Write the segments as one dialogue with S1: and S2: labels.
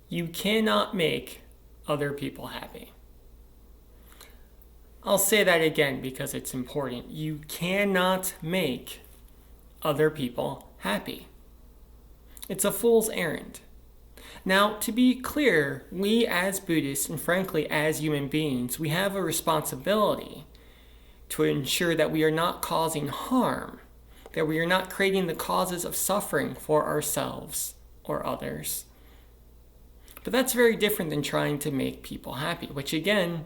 S1: You cannot make other people happy. I'll say that again because it's important. You cannot make other people happy. It's a fool's errand. Now, to be clear, we as Buddhists, and frankly as human beings, we have a responsibility to ensure that we are not causing harm, that we are not creating the causes of suffering for ourselves or others. But that's very different than trying to make people happy, which again,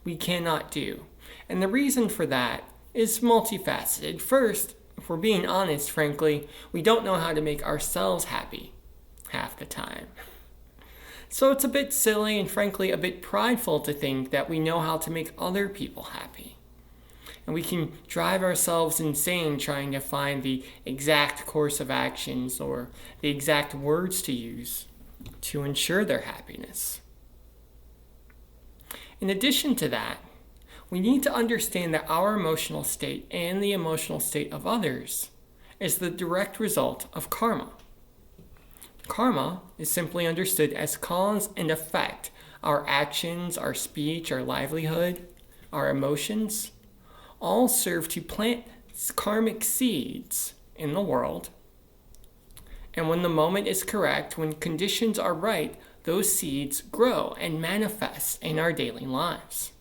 S1: we cannot do. And the reason for that is multifaceted. First, if we're being honest, frankly, we don't know how to make ourselves happy half the time. So it's a bit silly and frankly a bit prideful to think that we know how to make other people happy. And we can drive ourselves insane trying to find the exact course of actions or the exact words to use to ensure their happiness. In addition to that, we need to understand that our emotional state and the emotional state of others is the direct result of karma. Karma is simply understood as cause and effect. Our actions, our speech, our livelihood, our emotions all serve to plant karmic seeds in the world. And when the moment is correct, when conditions are right, those seeds grow and manifest in our daily lives.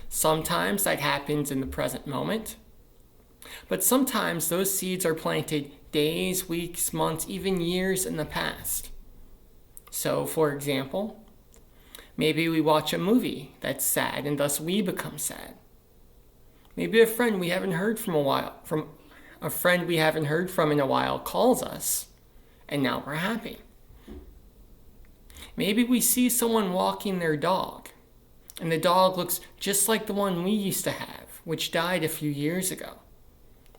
S1: Sometimes that happens in the present moment, but sometimes those seeds are planted days, weeks, months, even years in the past. So, for example, maybe we watch a movie that's sad and thus we become sad. Maybe a friend we haven't heard from in a while calls us, and now we're happy. Maybe we see someone walking their dog, and the dog looks just like the one we used to have, which died a few years ago.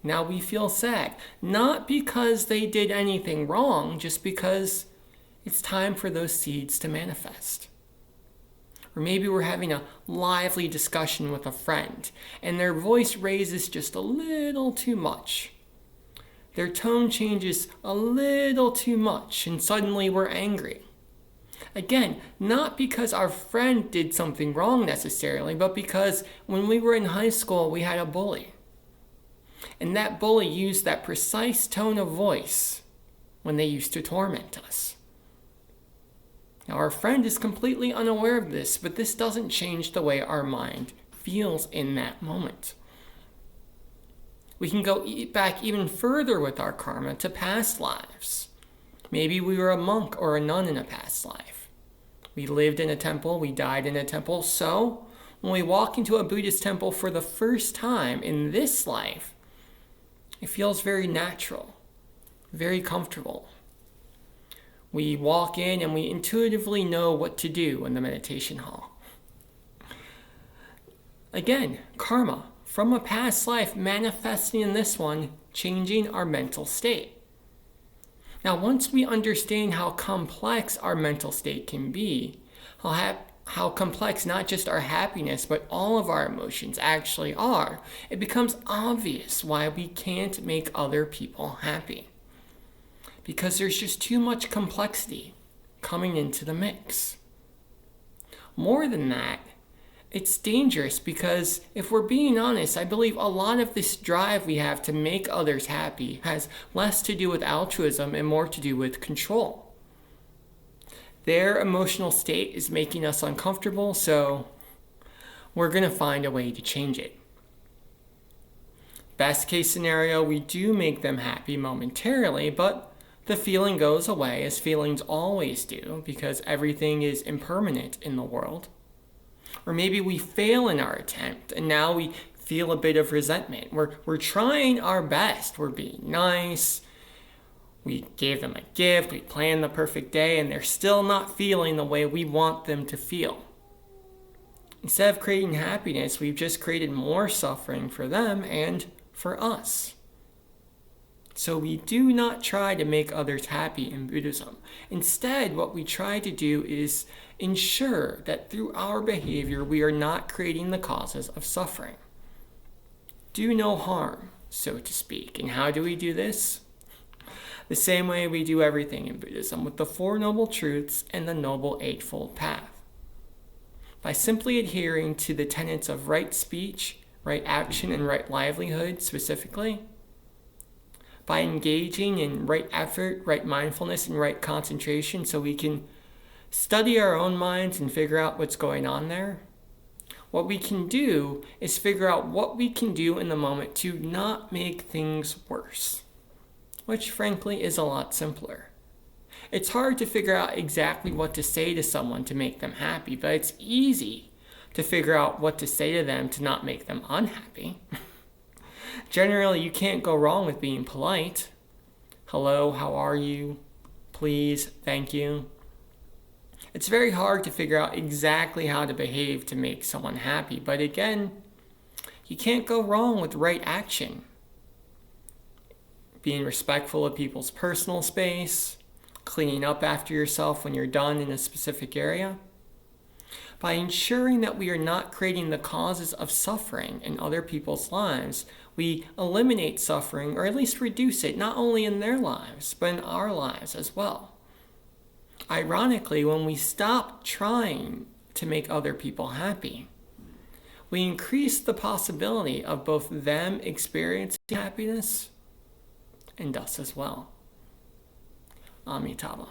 S1: Now we feel sad, not because they did anything wrong, just because it's time for those seeds to manifest. Or maybe we're having a lively discussion with a friend, and their voice raises just a little too much. Their tone changes a little too much, and suddenly we're angry. Again, not because our friend did something wrong necessarily, but because when we were in high school, we had a bully. And that bully used that precise tone of voice when they used to torment us. Now, our friend is completely unaware of this, but this doesn't change the way our mind feels in that moment. We can go back even further with our karma to past lives. Maybe we were a monk or a nun in a past life. We lived in a temple, we died in a temple, so when we walk into a Buddhist temple for the first time in this life, it feels very natural, very comfortable. We walk in and we intuitively know what to do in the meditation hall. Again, karma from a past life manifesting in this one, changing our mental state. Now, once we understand how complex our mental state can be, how complex not just our happiness, but all of our emotions actually are, it becomes obvious why we can't make other people happy. Because there's just too much complexity coming into the mix. More than that, it's dangerous because if we're being honest, I believe a lot of this drive we have to make others happy has less to do with altruism and more to do with control. Their emotional state is making us uncomfortable, so we're going to find a way to change it. Best case scenario, we do make them happy momentarily, but the feeling goes away, as feelings always do, because everything is impermanent in the world. Or maybe we fail in our attempt, and now we feel a bit of resentment. We're trying our best. We're being nice. We gave them a gift. We planned the perfect day, and they're still not feeling the way we want them to feel. Instead of creating happiness, we've just created more suffering for them and for us. So we do not try to make others happy in Buddhism. Instead, what we try to do is ensure that through our behavior, we are not creating the causes of suffering. Do no harm, so to speak. And how do we do this? the same way we do everything in Buddhism with the Four Noble Truths and the Noble Eightfold Path. By simply adhering to the tenets of right speech, right action, and right livelihood specifically, by engaging in right effort, right mindfulness, and right concentration so we can study our own minds and figure out what's going on there, what we can do is figure out what we can do in the moment to not make things worse, which frankly is a lot simpler. It's hard to figure out exactly what to say to someone to make them happy, but it's easy to figure out what to say to them to not make them unhappy. Generally, you can't go wrong with being polite. Hello, how are you? Please, thank you. It's very hard to figure out exactly how to behave to make someone happy, but again, you can't go wrong with right action. Being respectful of people's personal space, cleaning up after yourself when you're done in a specific area, by ensuring that we are not creating the causes of suffering in other people's lives, we eliminate suffering, or at least reduce it, not only in their lives, but in our lives as well. Ironically, when we stop trying to make other people happy, we increase the possibility of both them experiencing happiness and us as well. Amitabha.